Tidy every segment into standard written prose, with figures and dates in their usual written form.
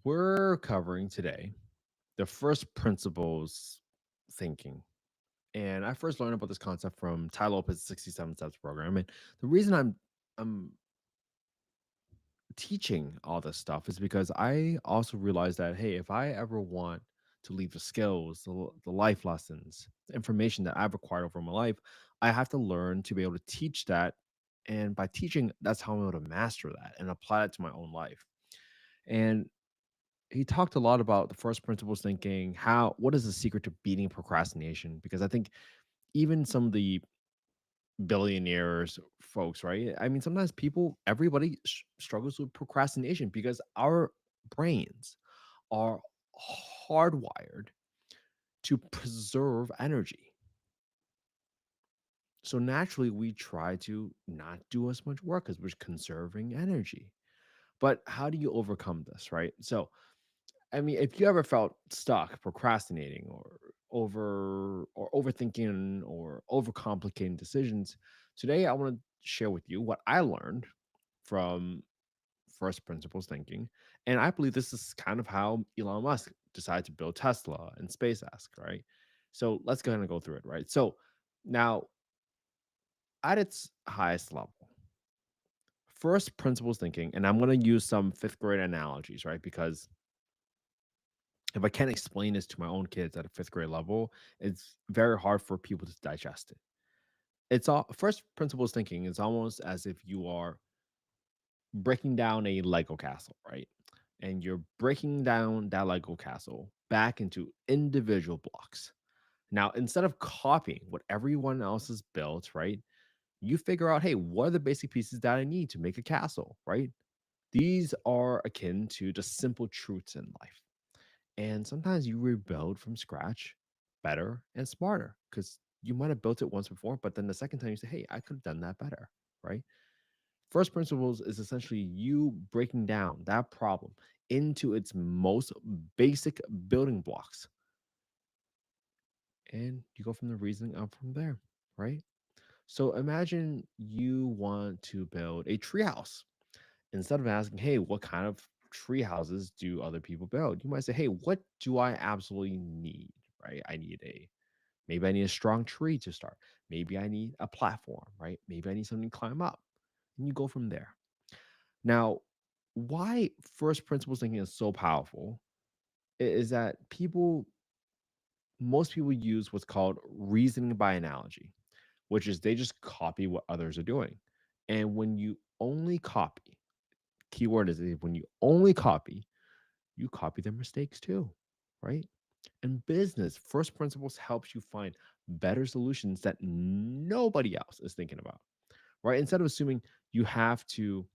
We're covering today the first principles thinking. And I first learned about this concept from Tai Lopez 67 Steps program. And the reason I'm teaching all this stuff is because I also realized that hey, if I ever want to leave the skills, the life lessons, the information that I've acquired over my life, I have to learn to be able to teach that. And by teaching, that's how I'm able to master that and apply it to my own life. And he talked a lot about the first principles thinking, how what is the secret to beating procrastination? Because I think even some of the billionaires folks, right? I mean, sometimes everybody struggles with procrastination because our brains are hardwired to preserve energy. So naturally, we try to not do as much work because we're conserving energy. But how do you overcome this, right? So I mean, if you ever felt stuck procrastinating or overthinking or overcomplicating decisions, today I want to share with you what I learned from first principles thinking. And I believe this is kind of how Elon Musk decided to build Tesla and SpaceX, right? So let's go ahead and go through it, right? So now at its highest level, first principles thinking, and I'm going to use some fifth grade analogies, right? Because if I can't explain this to my own kids at a fifth grade level, it's very hard for people to digest it. It's all first principles thinking is almost as if you are breaking down a Lego castle, right? And you're breaking down that Lego castle back into individual blocks. Now, instead of copying what everyone else has built, right? You figure out, hey, what are the basic pieces that I need to make a castle, right? These are akin to just simple truths in life. And sometimes you rebuild from scratch better and smarter because you might have built it once before, but then the second time you say, hey, I could have done that better, right? First principles is essentially you breaking down that problem into its most basic building blocks. And you go from the reasoning up from there, right? So imagine you want to build a treehouse. Instead of asking, hey, what kind of tree houses do other people build? You might say, hey, what do I absolutely need? Right? Maybe I need a strong tree to start. Maybe I need a platform, right? Maybe I need something to climb up. And you go from there. Now, why first principles thinking is so powerful is that most people use what's called reasoning by analogy, which is they just copy what others are doing. And when you only copy, keyword is when you copy their mistakes too, right? In business, first principles helps you find better solutions that nobody else is thinking about, right? Instead of assuming you have to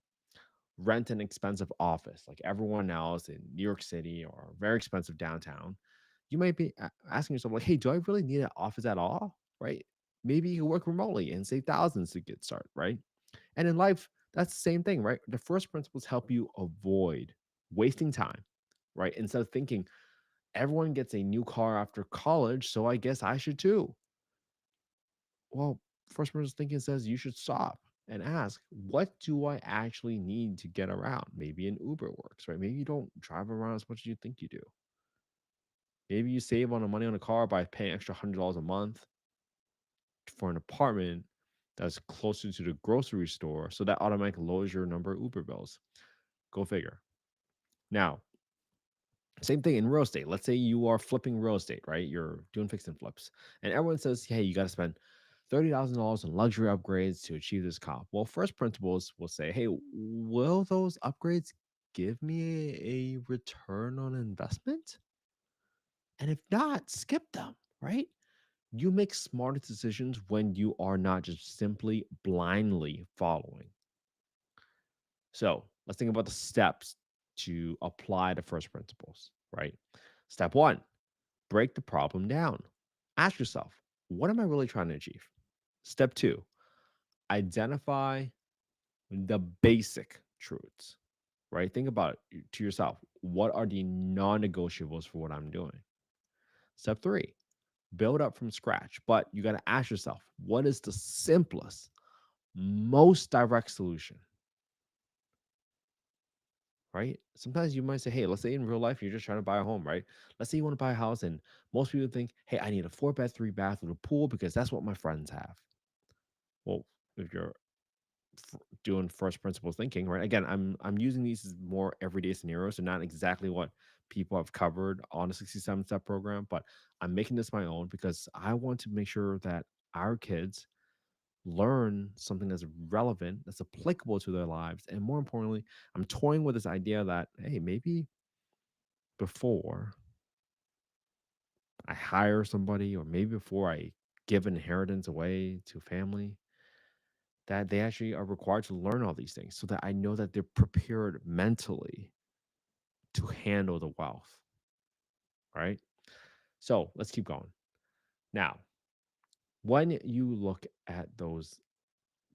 rent an expensive office like everyone else in New York City or very expensive downtown, you might be asking yourself, like, hey, do I really need an office at all? Right? Maybe you can work remotely and save thousands to get started, right? And in life, that's the same thing, right? The first principles help you avoid wasting time, right? Instead of thinking, everyone gets a new car after college, so I guess I should too. Well, first person thinking says you should stop and ask, what do I actually need to get around? Maybe an Uber works, right? Maybe you don't drive around as much as you think you do. Maybe you save on the money on a car by paying extra $100 a month for an apartment that's closer to the grocery store. So that automatically lowers your number of Uber bills. Go figure. Now, same thing in real estate. Let's say you are flipping real estate, right? You're doing fix and flips, and everyone says, "Hey, you got to spend $30,000 in luxury upgrades to achieve this comp." Well, first principles will say, "Hey, will those upgrades give me a return on investment? And if not, skip them." Right? You make smarter decisions when you are not just simply blindly following. So let's think about the steps to apply the first principles. Right? Step one, break the problem down. Ask yourself, what am I really trying to achieve? Step two, identify the basic truths, right? Think about it to yourself. What are the non negotiables for what I'm doing? Step three, build up from scratch. But you got to ask yourself, what is the simplest, most direct solution, right? Sometimes you might say, hey, let's say in real life, you're just trying to buy a home, right? Let's say you want to buy a house, and most people think, hey, I need a 4 bed, 3 bath with a pool because that's what my friends have. Well, if you're doing first principles thinking, right? Again, I'm using these as more everyday scenarios, so not exactly what people have covered on a 67-step program, but I'm making this my own because I want to make sure that our kids learn something that's relevant, that's applicable to their lives. And more importantly, I'm toying with this idea that, hey, maybe before I hire somebody, or maybe before I give inheritance away to family, that they actually are required to learn all these things so that I know that they're prepared mentally to handle the wealth, right? So let's keep going. Now, when you look at those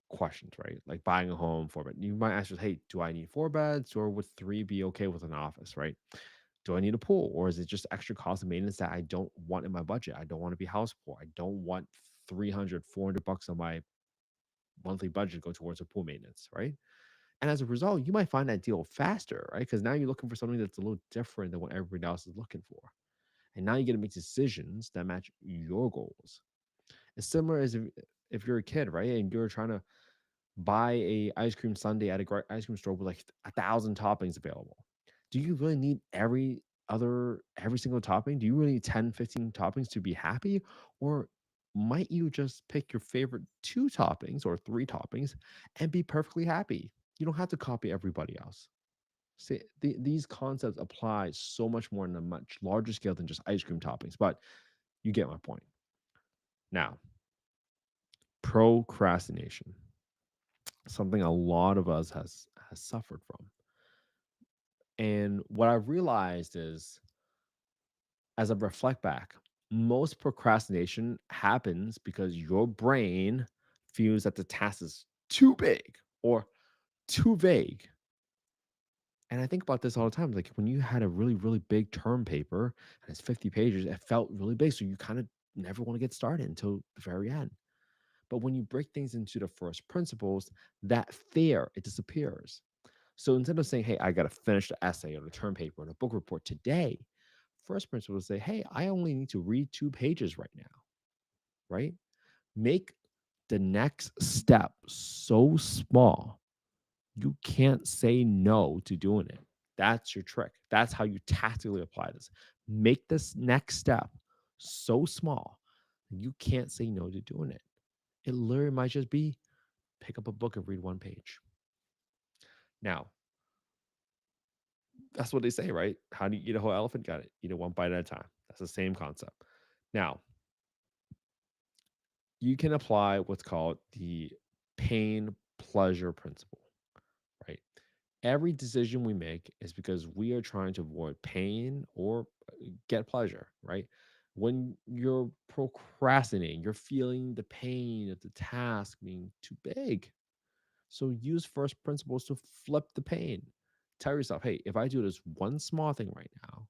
questions, right? Like buying a home, 4 bed, you might ask yourself, hey, do I need 4 beds, or would 3 be okay with an office, right? Do I need a pool, or is it just extra cost of maintenance that I don't want in my budget? I don't want to be house poor. I don't want 300, $400 on my monthly budget go towards a pool maintenance, right? And as a result, you might find that deal faster, right? Because now you're looking for something that's a little different than what everybody else is looking for. And now you get to make decisions that match your goals. It's similar as if you're a kid, right? And you're trying to buy a ice cream sundae at a ice cream store with like 1,000 toppings available. Do you really need every single topping? Do you really need 10, 15 toppings to be happy? Or might you just pick your favorite 2 toppings or 3 toppings and be perfectly happy? You don't have to copy everybody else. See, these concepts apply so much more on a much larger scale than just ice cream toppings, but you get my point. Now, procrastination, something a lot of us has suffered from. And what I've realized is, as I reflect back, most procrastination happens because your brain feels that the task is too big or too vague. And I think about this all the time. Like when you had a really, really big term paper and it's 50 pages, it felt really big. So you kind of never want to get started until the very end. But when you break things into the first principles, that fear, it disappears. So instead of saying, hey, I got to finish the essay or the term paper or the book report today, first principle is say, hey, I only need to read 2 pages right now, right? Make the next step so small you can't say no to doing it. That's your trick. That's how you tactically apply this. Make this next step so small you can't say no to doing it. It literally might just be pick up a book and read 1 page. Now, that's what they say, right? How do you eat a whole elephant? Got it. Eat it one bite at a time. That's the same concept. Now, you can apply what's called the pain pleasure principle, right? Every decision we make is because we are trying to avoid pain or get pleasure, right? When you're procrastinating, you're feeling the pain of the task being too big. So use first principles to flip the pain. Tell yourself, hey, if I do this one small thing right now,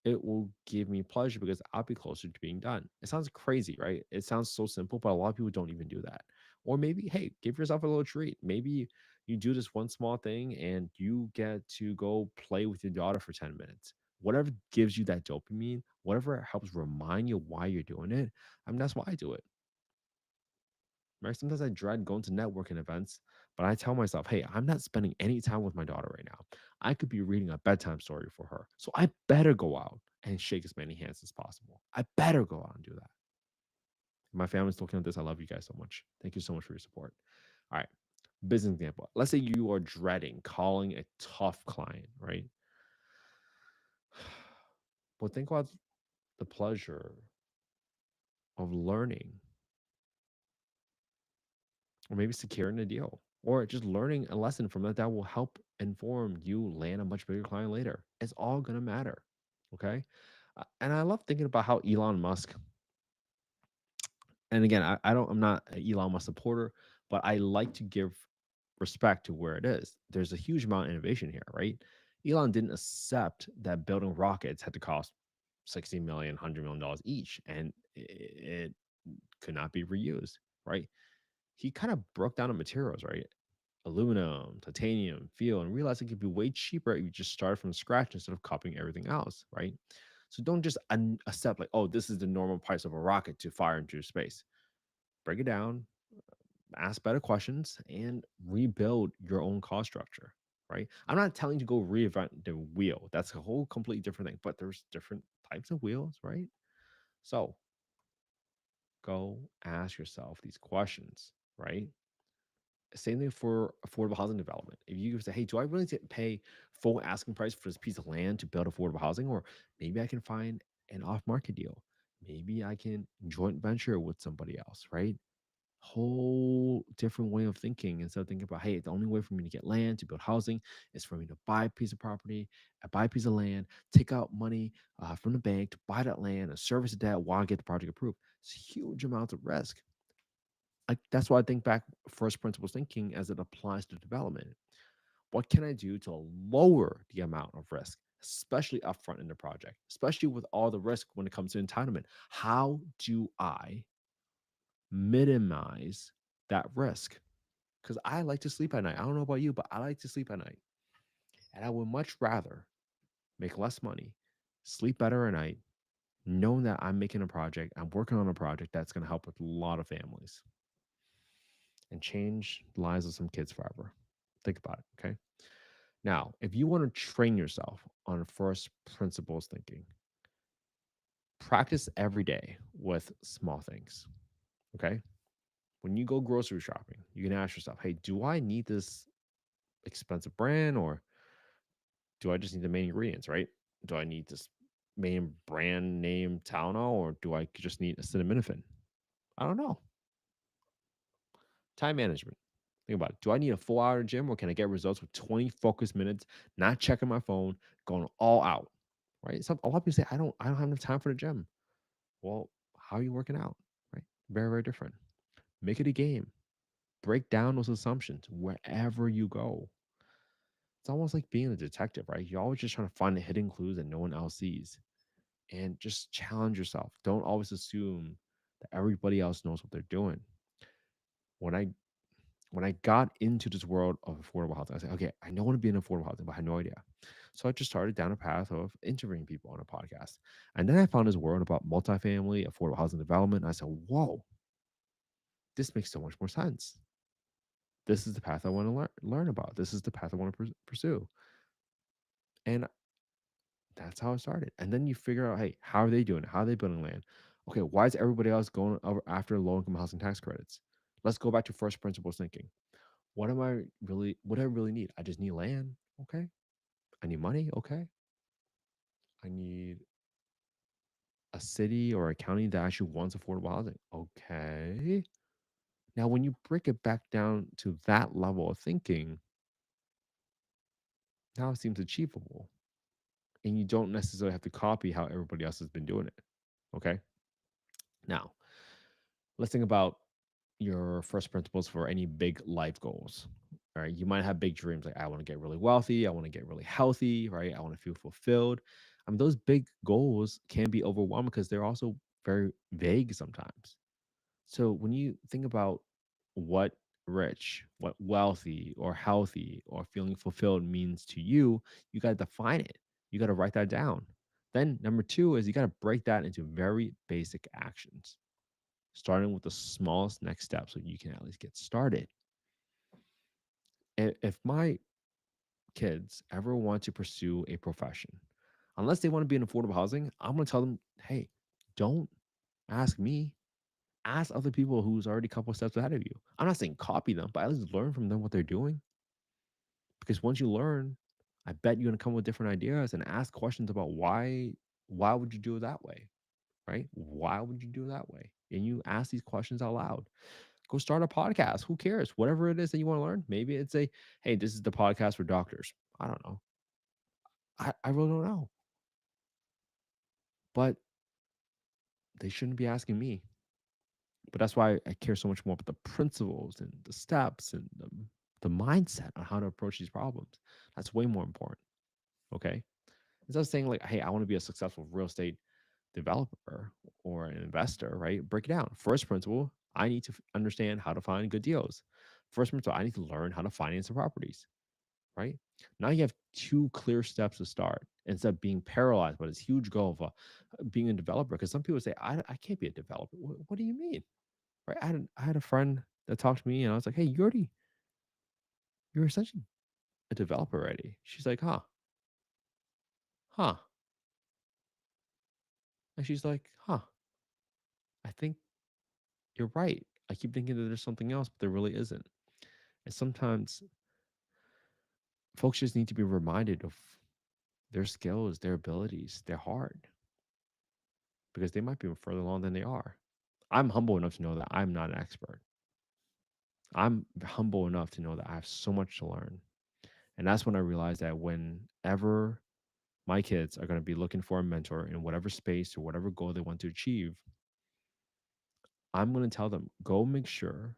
it will give me pleasure because I'll be closer to being done. It sounds crazy, right? It sounds so simple, but a lot of people don't even do that. Or maybe, hey, give yourself a little treat. Maybe you do this one small thing and you get to go play with your daughter for 10 minutes. Whatever gives you that dopamine, whatever helps remind you why you're doing it. I mean, that's why I do it, right? Sometimes I dread going to networking events, but I tell myself, hey, I'm not spending any time with my daughter right now. I could be reading a bedtime story for her. So I better go out and shake as many hands as possible. I better go out and do that. My family's looking at this. I love you guys so much. Thank you so much for your support. All right. Business example. Let's say you are dreading calling a tough client, right? But think about the pleasure of learning, or maybe securing a deal, or just learning a lesson from that that will help inform you land a much bigger client later. It's all gonna matter. Okay. And I love thinking about how Elon Musk, and again, I'm not an Elon Musk supporter, but I like to give respect to where it is. There's a huge amount of innovation here, right? Elon didn't accept that building rockets had to cost 60 million, $100 million each, and it could not be reused, right? He kind of broke down the materials, right? aluminum, titanium, feel, and realize it could be way cheaper if you just start from scratch instead of copying everything else, right? So don't just accept like, oh, this is the normal price of a rocket to fire into space. Break it down, ask better questions, and rebuild your own cost structure, right? I'm not telling you to go reinvent the wheel. That's a whole completely different thing, but there's different types of wheels, right? So go ask yourself these questions, right? Same thing for affordable housing development. If you say, hey, do I really pay full asking price for this piece of land to build affordable housing? Or maybe I can find an off market deal. Maybe I can joint venture with somebody else, right? Whole different way of thinking instead of thinking about, hey, the only way for me to get land to build housing is for me to buy a piece of property, buy a piece of land, take out money from the bank to buy that land and service the debt while I get the project approved. It's huge amounts of risk. That's why I think back first principles thinking as it applies to development. What can I do to lower the amount of risk, especially upfront in the project, especially with all the risk when it comes to entitlement? How do I minimize that risk? Because I like to sleep at night. I don't know about you, but I like to sleep at night. And I would much rather make less money, sleep better at night, knowing that I'm making a project, I'm working on a project that's going to help with a lot of families and change the lives of some kids forever. Think about it. Okay. Now, if you want to train yourself on first principles thinking, practice every day with small things. Okay. When you go grocery shopping, you can ask yourself, hey, do I need this expensive brand or do I just need the main ingredients, right? Do I need this main brand name Tylenol or do I just need acetaminophen? I don't know. Time management. Think about it. Do I need a full hour gym or can I get results with 20 focused minutes, not checking my phone, going all out? Right? A lot of people say, I don't have enough time for the gym. Well, how are you working out? Right? Very, very different. Make it a game. Break down those assumptions wherever you go. It's almost like being a detective, right? You're always just trying to find the hidden clues that no one else sees. And just challenge yourself. Don't always assume that everybody else knows what they're doing. When I when I got into this world of affordable housing, I said, okay, I know I want to be in affordable housing, but I had no idea. So I just started down a path of interviewing people on a podcast. And then I found this world about multifamily, affordable housing development. And I said, whoa, this makes so much more sense. This is the path I want to learn about. This is the path I want to pursue. And that's how it started. And then you figure out, hey, how are they doing it? How are they building land? Okay, why is everybody else going over after low income housing tax credits? Let's go back to first principles thinking. What do I really need? I just need land. Okay. I need money. Okay. I need a city or a county that actually wants affordable housing. Okay. Now, when you break it back down to that level of thinking, now it seems achievable. And you don't necessarily have to copy how everybody else has been doing it. Okay. Now, let's think about your first principles for any big life goals. All right. You might have big dreams like, I want to get really wealthy. I want to get really healthy. Right. I want to feel fulfilled. I mean, those big goals can be overwhelming because they're also very vague sometimes. So when you think about what rich, what wealthy or healthy or feeling fulfilled means to you, you got to define it. You got to write that down. Then number two is you got to break that into very basic actions, starting with the smallest next step so you can at least get started. If my kids ever want to pursue a profession, unless they want to be in affordable housing, I'm going to tell them, hey, don't ask me. Ask other people who's already a couple steps ahead of you. I'm not saying copy them, but at least learn from them what they're doing. Because once you learn, I bet you're going to come with different ideas and ask questions about why would you do it that way? Right? Why would you do it that way? And you ask these questions out loud. Go start a podcast. Who cares? Whatever it is that you want to learn. Maybe it's a, hey, this is the podcast for doctors. I don't know. I really don't know. But they shouldn't be asking me. But that's why I care so much more about the principles and the steps and the mindset on how to approach these problems. That's way more important. Okay. Instead of saying, like, hey, I want to be a successful real estate developer or an investor, right? Break it down. First principle, I need to understand how to find good deals. First principle, I need to learn how to finance the properties, right? Now you have two clear steps to start instead of being paralyzed by this huge goal of being a developer. Because some people say, I can't be a developer. What do you mean? Right? I had a friend that talked to me and I was like, hey, you're essentially a developer already. She's like, huh. And she's like, I think you're right. I keep thinking that there's something else, but there really isn't. And sometimes folks just need to be reminded of their skills, their abilities, their heart, because they might be further along than they are. I'm humble enough to know that I'm not an expert. I'm humble enough to know that I have so much to learn. And that's when I realized that whenever my kids are going to be looking for a mentor in whatever space or whatever goal they want to achieve, I'm going to tell them go make sure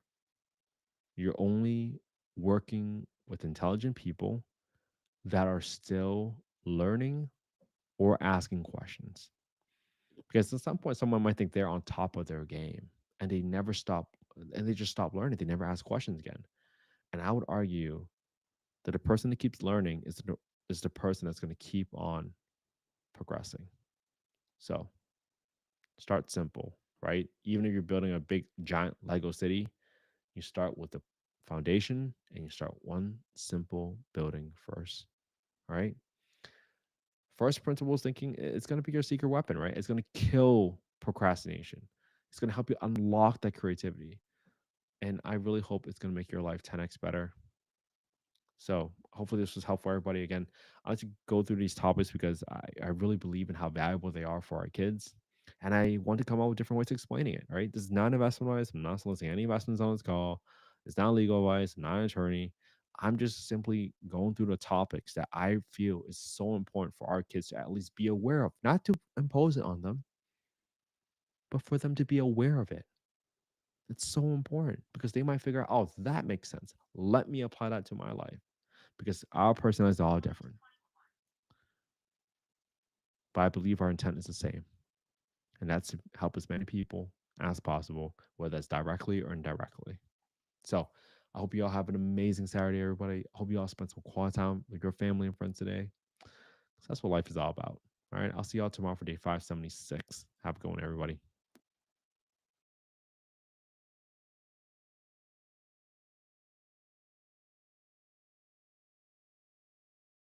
you're only working with intelligent people that are still learning or asking questions. Because at some point, someone might think they're on top of their game and they never stop and they just stop learning. They never ask questions again. And I would argue that the person that keeps learning is the person that's going to keep on progressing. So start simple, right? Even if you're building a big giant Lego city, you start with the foundation and you start one simple building first. All right. First principles thinking it's going to be your secret weapon, right? It's going to kill procrastination. It's going to help you unlock that creativity. And I really hope it's going to make your life 10x better. So hopefully this was helpful for everybody. Again, I like to go through these topics because I really believe in how valuable they are for our kids. And I want to come up with different ways of explaining it. Right. This is not investment advice. I'm not soliciting any investments on this call. It's not legal advice. I'm not an attorney. I'm just simply going through the topics that I feel is so important for our kids to at least be aware of, not to impose it on them, but for them to be aware of it. It's so important because they might figure out, oh, that makes sense. Let me apply that to my life because our personalities are all different. But I believe our intent is the same, and that's to help as many people as possible, whether it's directly or indirectly. So I hope you all have an amazing Saturday, everybody. I hope you all spend some quality time with your family and friends today. 'Cause that's what life is all about. All right. I'll see y'all tomorrow for day 576. Have a good one, everybody.